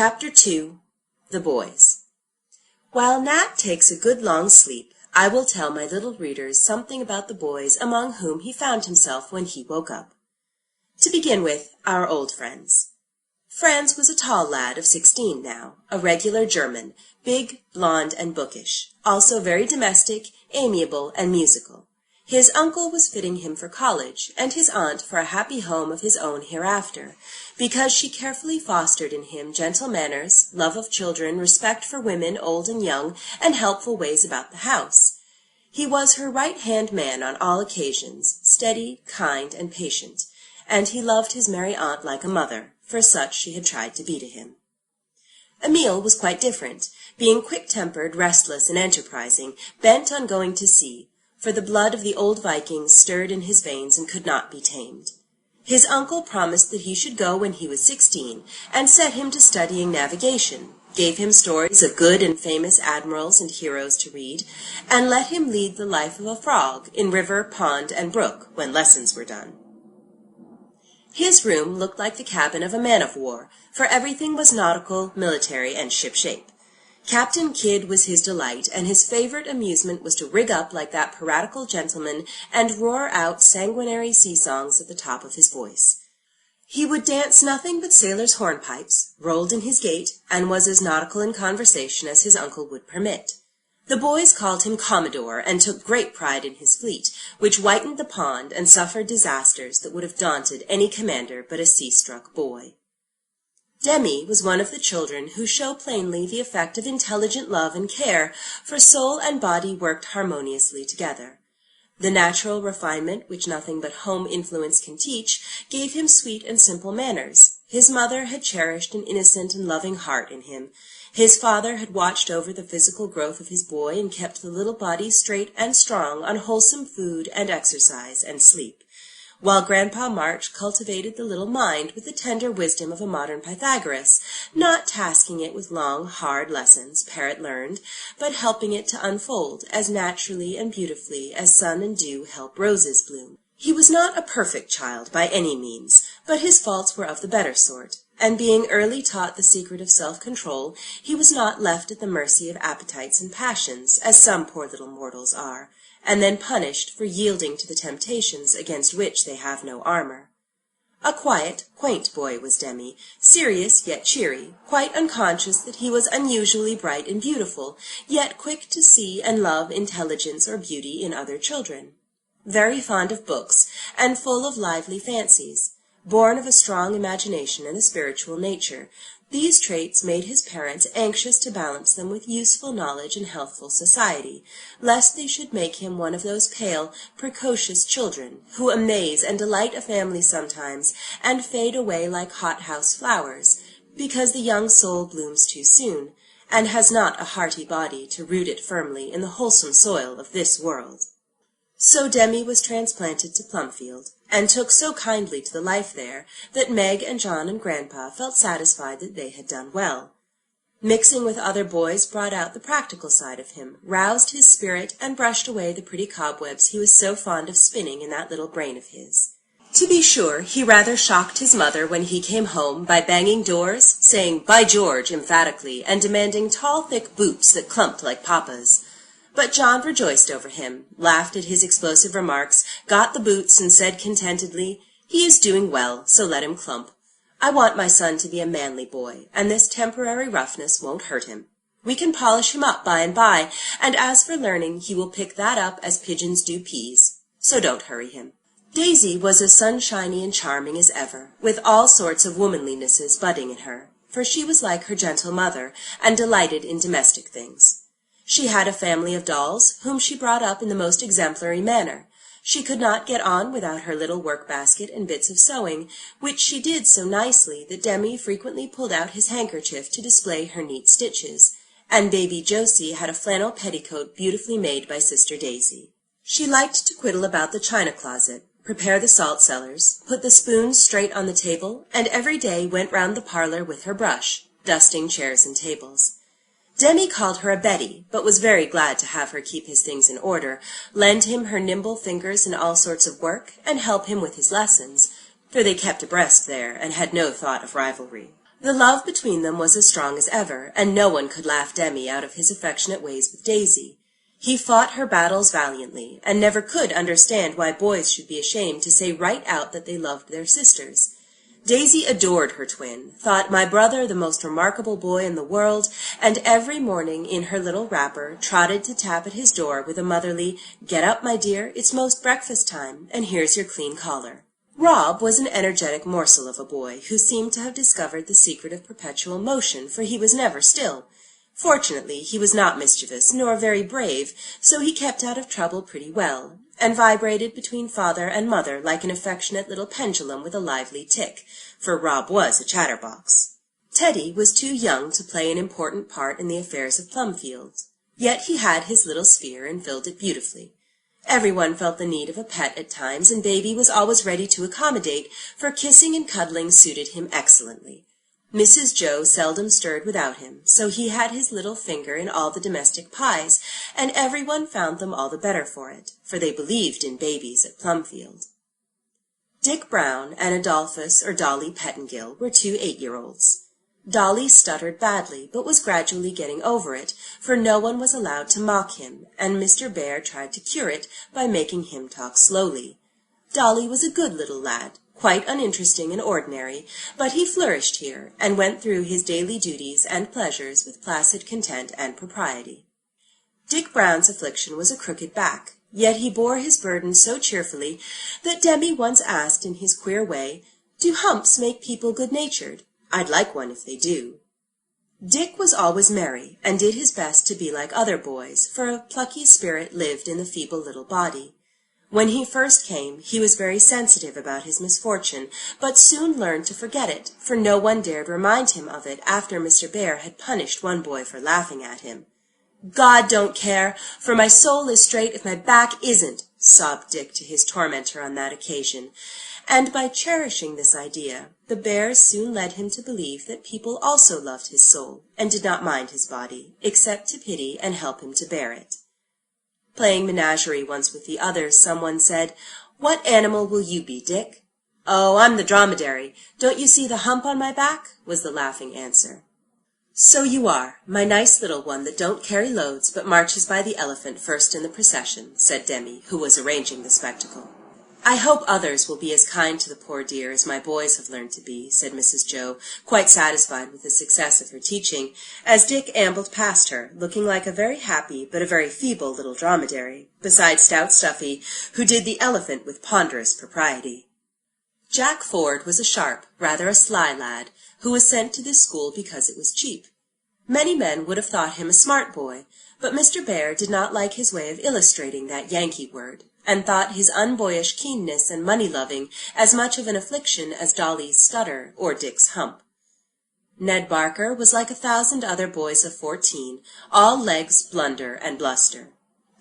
Chapter 2 The Boys. While Nat takes a good long sleep, I will tell my little readers something about the boys among whom he found himself when he woke up. To begin with, our old friends. Franz was a tall lad of 16 now, a regular German, big, blond, and bookish, also very domestic, amiable, and musical. His uncle was fitting him for college, and his aunt for a happy home of his own hereafter, because she carefully fostered in him gentle manners, love of children, respect for women, old and young, and helpful ways about the house. He was her right-hand man on all occasions, steady, kind, and patient, and he loved his merry aunt like a mother, for such she had tried to be to him. Emil was quite different, being quick-tempered, restless, and enterprising, bent on going to sea, for the blood of the old Vikings stirred in his veins and could not be tamed. His uncle promised that he should go when he was 16, and set him to studying navigation, gave him stories of good and famous admirals and heroes to read, and let him lead the life of a frog in river, pond, and brook when lessons were done. His room looked like the cabin of a man-of-war, for everything was nautical, military, and ship-shape. Captain Kidd was his delight, and his favorite amusement was to rig up like that piratical gentleman and roar out sanguinary sea-songs at the top of his voice. He would dance nothing but sailors' hornpipes, rolled in his gait, and was as nautical in conversation as his uncle would permit. The boys called him Commodore, and took great pride in his fleet, which whitened the pond and suffered disasters that would have daunted any commander but a sea-struck boy. Demi was one of the children who show plainly the effect of intelligent love and care, for soul and body worked harmoniously together. The natural refinement which nothing but home influence can teach gave him sweet and simple manners. His mother had cherished an innocent and loving heart in him. His father had watched over the physical growth of his boy and kept the little body straight and strong on wholesome food and exercise and sleep, while Grandpa March cultivated the little mind with the tender wisdom of a modern Pythagoras, not tasking it with long, hard lessons, parrot learned, but helping it to unfold as naturally and beautifully as sun and dew help roses bloom. He was not a perfect child by any means, but his faults were of the better sort, and being early taught the secret of self-control, he was not left at the mercy of appetites and passions, as some poor little mortals are, and then punished for yielding to the temptations against which they have no armor. A quiet, quaint boy was Demi, serious yet cheery, quite unconscious that he was unusually bright and beautiful, yet quick to see and love intelligence or beauty in other children. Very fond of books, and full of lively fancies, born of a strong imagination and a spiritual nature. These traits made his parents anxious to balance them with useful knowledge and healthful society, lest they should make him one of those pale, precocious children, who amaze and delight a family sometimes, and fade away like hothouse flowers, because the young soul blooms too soon, and has not a hearty body to root it firmly in the wholesome soil of this world. So Demi was transplanted to Plumfield, and took so kindly to the life there that Meg and John and Grandpa felt satisfied that they had done well. Mixing with other boys brought out the practical side of him, roused his spirit, and brushed away the pretty cobwebs he was so fond of spinning in that little brain of his. To be sure, he rather shocked his mother when he came home by banging doors, saying "By George" emphatically, and demanding tall, thick boots that clumped like papa's. But John rejoiced over him, laughed at his explosive remarks, got the boots, and said contentedly, "He is doing well, so let him clump. I want my son to be a manly boy, and this temporary roughness won't hurt him. We can polish him up by and by, and as for learning, he will pick that up as pigeons do peas. So don't hurry him." Daisy was as sunshiny and charming as ever, with all sorts of womanlinesses budding in her, for she was like her gentle mother, and delighted in domestic things. She had a family of dolls, whom she brought up in the most exemplary manner. She could not get on without her little work-basket and bits of sewing, which she did so nicely that Demi frequently pulled out his handkerchief to display her neat stitches, and baby Josie had a flannel petticoat beautifully made by Sister Daisy. She liked to twiddle about the china closet, prepare the salt cellars, put the spoons straight on the table, and every day went round the parlor with her brush, dusting chairs and tables. Demi called her a Betty, but was very glad to have her keep his things in order, lend him her nimble fingers in all sorts of work, and help him with his lessons, for they kept abreast there, and had no thought of rivalry. The love between them was as strong as ever, and no one could laugh Demi out of his affectionate ways with Daisy. He fought her battles valiantly, and never could understand why boys should be ashamed to say right out that they loved their sisters. Daisy adored her twin, thought my brother the most remarkable boy in the world, and every morning in her little wrapper trotted to tap at his door with a motherly, "Get up, my dear, it's most breakfast time, and here's your clean collar." Rob was an energetic morsel of a boy, who seemed to have discovered the secret of perpetual motion, for he was never still. Fortunately, he was not mischievous, nor very brave, so he kept out of trouble pretty well, and vibrated between father and mother like an affectionate little pendulum with a lively tick, for Rob was a chatterbox. Teddy was too young to play an important part in the affairs of Plumfield, yet he had his little sphere and filled it beautifully. Everyone felt the need of a pet at times, and Baby was always ready to accommodate, for kissing and cuddling suited him excellently. Mrs. Joe seldom stirred without him, so he had his little finger in all the domestic pies, and everyone found them all the better for it, for they believed in babies at Plumfield. Dick Brown and Adolphus or Dolly Pettingill were two 8-year-olds. Dolly stuttered badly, but was gradually getting over it, for no one was allowed to mock him, and Mr. Bear tried to cure it by making him talk slowly. Dolly was a good little lad, quite uninteresting and ordinary, but he flourished here, and went through his daily duties and pleasures with placid content and propriety. Dick Brown's affliction was a crooked back, yet he bore his burden so cheerfully that Demi once asked in his queer way, "Do humps make people good-natured? I'd like one if they do." Dick was always merry, and did his best to be like other boys, for a plucky spirit lived in the feeble little body. When he first came, he was very sensitive about his misfortune, but soon learned to forget it, for no one dared remind him of it after Mr. Bear had punished one boy for laughing at him. "God don't care, for my soul is straight if my back isn't," sobbed Dick to his tormentor on that occasion, and by cherishing this idea, the Bears soon led him to believe that people also loved his soul, and did not mind his body, except to pity and help him to bear it. Playing menagerie once with the others, someone said, "What animal will you be, Dick?" "Oh, I'm the dromedary. Don't you see the hump on my back?" was the laughing answer. "So you are, my nice little one that don't carry loads, but marches by the elephant first in the procession," said Demi, who was arranging the spectacle. "I hope others will be as kind to the poor dear as my boys have learned to be," said Mrs. Joe, quite satisfied with the success of her teaching, as Dick ambled past her, looking like a very happy but a very feeble little dromedary, beside stout Stuffy, who did the elephant with ponderous propriety. Jack Ford was a sharp, rather a sly lad, who was sent to this school because it was cheap. Many men would have thought him a smart boy, but Mr. Bear did not like his way of illustrating that Yankee word, and thought his unboyish keenness and money-loving as much of an affliction as Dolly's stutter or Dick's hump. Ned Barker was like 1,000 other boys of 14, all legs, blunder, and bluster.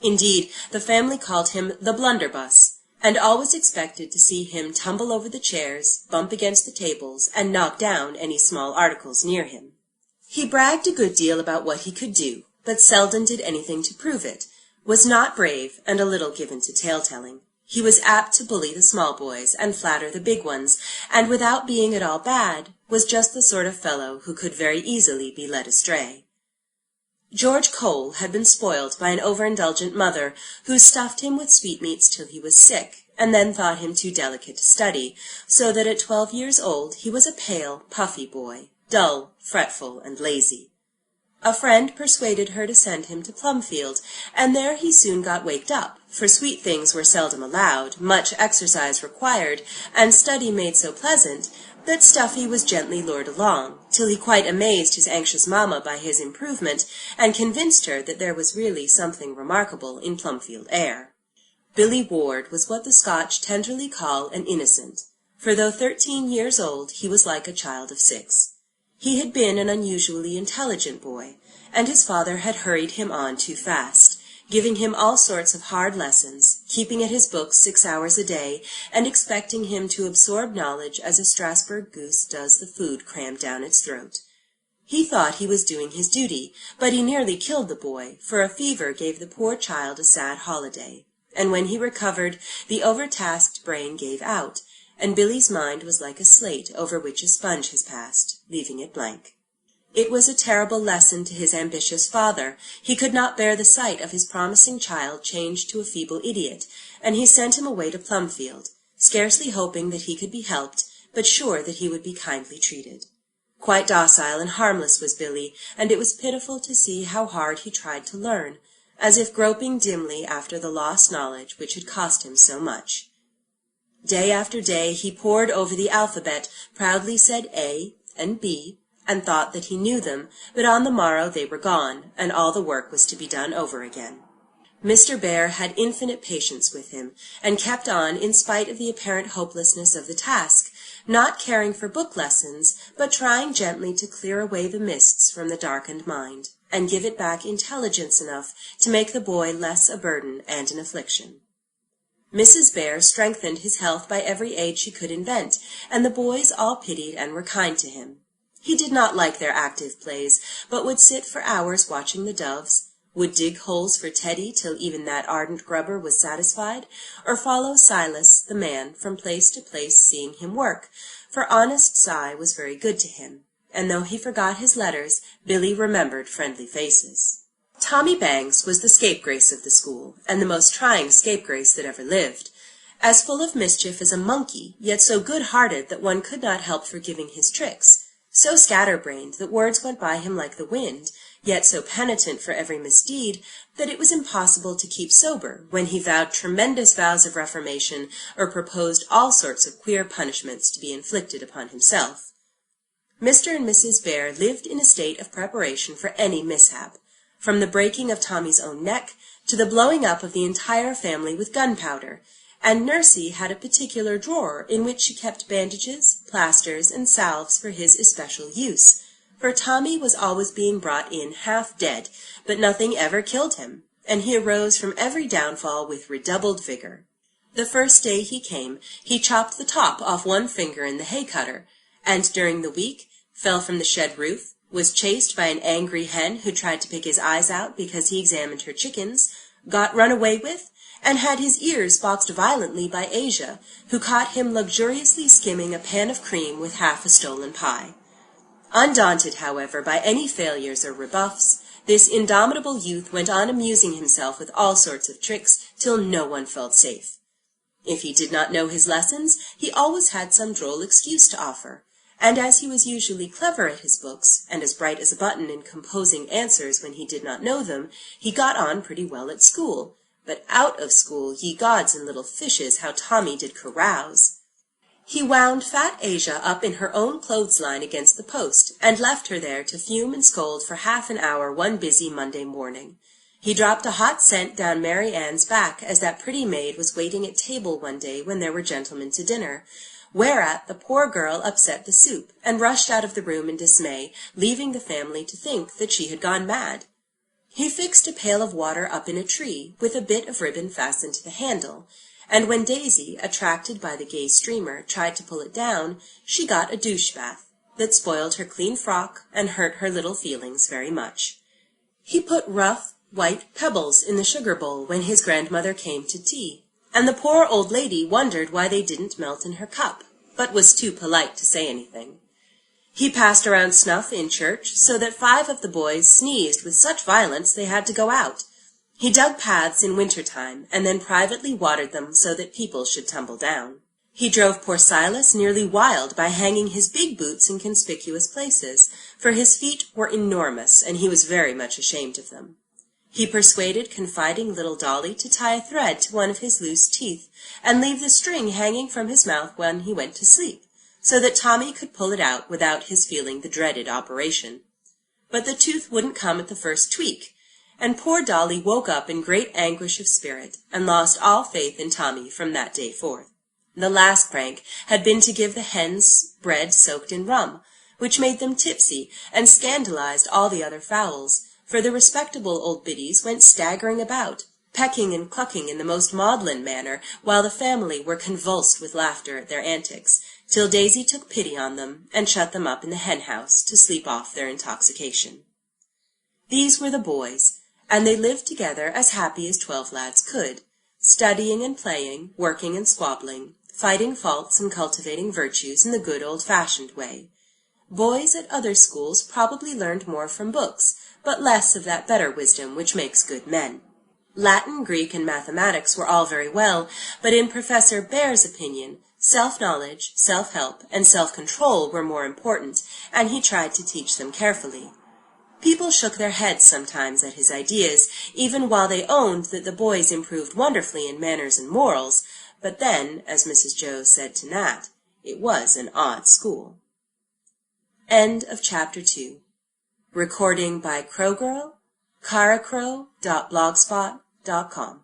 Indeed, the family called him the Blunderbuss, and always expected to see him tumble over the chairs, bump against the tables, and knock down any small articles near him. He bragged a good deal about what he could do, but seldom did anything to prove it, was not brave, and a little given to tale-telling. He was apt to bully the small boys and flatter the big ones, and without being at all bad, was just the sort of fellow who could very easily be led astray. George Cole had been spoiled by an overindulgent mother, who stuffed him with sweetmeats till he was sick, and then thought him too delicate to study, so that at 12 years old he was a pale, puffy boy, dull, fretful, and lazy. A friend persuaded her to send him to Plumfield, and there he soon got waked up, for sweet things were seldom allowed, much exercise required, and study made so pleasant, that Stuffy was gently lured along, till he quite amazed his anxious mamma by his improvement, and convinced her that there was really something remarkable in Plumfield air. Billy Ward was what the Scotch tenderly call an innocent, for though 13 years old, he was like a child of 6. He had been an unusually intelligent boy, and his father had hurried him on too fast, giving him all sorts of hard lessons, keeping at his books 6 hours a day, and expecting him to absorb knowledge as a Strasburg goose does the food crammed down its throat. He thought he was doing his duty, but he nearly killed the boy, for a fever gave the poor child a sad holiday, and when he recovered, the overtasked brain gave out, and Billy's mind was like a slate over which a sponge has passed, leaving it blank. It was a terrible lesson to his ambitious father. He could not bear the sight of his promising child changed to a feeble idiot, and he sent him away to Plumfield, scarcely hoping that he could be helped, but sure that he would be kindly treated. Quite docile and harmless was Billy, and it was pitiful to see how hard he tried to learn, as if groping dimly after the lost knowledge which had cost him so much. Day after day he pored over the alphabet, proudly said A and B, and thought that he knew them, but on the morrow they were gone, and all the work was to be done over again. Mr. Bear had infinite patience with him, and kept on in spite of the apparent hopelessness of the task, not caring for book lessons, but trying gently to clear away the mists from the darkened mind, and give it back intelligence enough to make the boy less a burden and an affliction. Mrs. Bear strengthened his health by every aid she could invent, and the boys all pitied and were kind to him. He did not like their active plays, but would sit for hours watching the doves, would dig holes for Teddy till even that ardent grubber was satisfied, or follow Silas, the man, from place to place seeing him work, for honest Si was very good to him, and though he forgot his letters, Billy remembered friendly faces. Tommy Bangs was the scapegrace of the school, and the most trying scapegrace that ever lived. As full of mischief as a monkey, yet so good-hearted that one could not help forgiving his tricks, so scatter-brained that words went by him like the wind, yet so penitent for every misdeed that it was impossible to keep sober when he vowed tremendous vows of reformation or proposed all sorts of queer punishments to be inflicted upon himself. Mr. and Mrs. Bear lived in a state of preparation for any mishap, from the breaking of Tommy's own neck to the blowing up of the entire family with gunpowder, and Nursey had a particular drawer in which she kept bandages, plasters, and salves for his especial use, for Tommy was always being brought in half dead, but nothing ever killed him, and he arose from every downfall with redoubled vigor. The first day he came, he chopped the top off one finger in the hay-cutter, and during the week fell from the shed roof, was chased by an angry hen who tried to pick his eyes out because he examined her chickens, got run away with, and had his ears boxed violently by Asia, who caught him luxuriously skimming a pan of cream with half a stolen pie. Undaunted, however, by any failures or rebuffs, this indomitable youth went on amusing himself with all sorts of tricks till no one felt safe. If he did not know his lessons, he always had some droll excuse to offer, and as he was usually clever at his books, and as bright as a button in composing answers when he did not know them, he got on pretty well at school. But out of school, ye gods and little fishes, how Tommy did carouse! He wound fat Asia up in her own clothesline against the post, and left her there to fume and scold for half an hour one busy Monday morning. He dropped a hot cent down Mary Ann's back as that pretty maid was waiting at table one day when there were gentlemen to dinner, whereat the poor girl upset the soup, and rushed out of the room in dismay, leaving the family to think that she had gone mad. He fixed a pail of water up in a tree, with a bit of ribbon fastened to the handle, and when Daisy, attracted by the gay streamer, tried to pull it down, she got a douche bath that spoiled her clean frock and hurt her little feelings very much. He put rough, white pebbles in the sugar bowl when his grandmother came to tea, and the poor old lady wondered why they didn't melt in her cup, but was too polite to say anything. He passed around snuff in church, so that 5 of the boys sneezed with such violence they had to go out. He dug paths in winter-time, and then privately watered them so that people should tumble down. He drove poor Silas nearly wild by hanging his big boots in conspicuous places, for his feet were enormous, and he was very much ashamed of them. He persuaded confiding little Dolly to tie a thread to one of his loose teeth, and leave the string hanging from his mouth when he went to sleep, so that Tommy could pull it out without his feeling the dreaded operation. But the tooth wouldn't come at the first tweak, and poor Dolly woke up in great anguish of spirit, and lost all faith in Tommy from that day forth. The last prank had been to give the hens bread soaked in rum, which made them tipsy, and scandalized all the other fowls, for the respectable old biddies went staggering about, pecking and clucking in the most maudlin manner, while the family were convulsed with laughter at their antics, till Daisy took pity on them, and shut them up in the hen-house to sleep off their intoxication. These were the boys, and they lived together as happy as 12 lads could, studying and playing, working and squabbling, fighting faults and cultivating virtues in the good old-fashioned way. Boys at other schools probably learned more from books, but less of that better wisdom which makes good men. Latin, Greek, and mathematics were all very well, but in Professor Bare's opinion, self-knowledge, self-help, and self-control were more important, and he tried to teach them carefully. People shook their heads sometimes at his ideas, even while they owned that the boys improved wonderfully in manners and morals, but then, as Mrs. Joe said to Nat, it was an odd school. End of Chapter 2. Recording by Crowgirl, caracrow.blogspot.com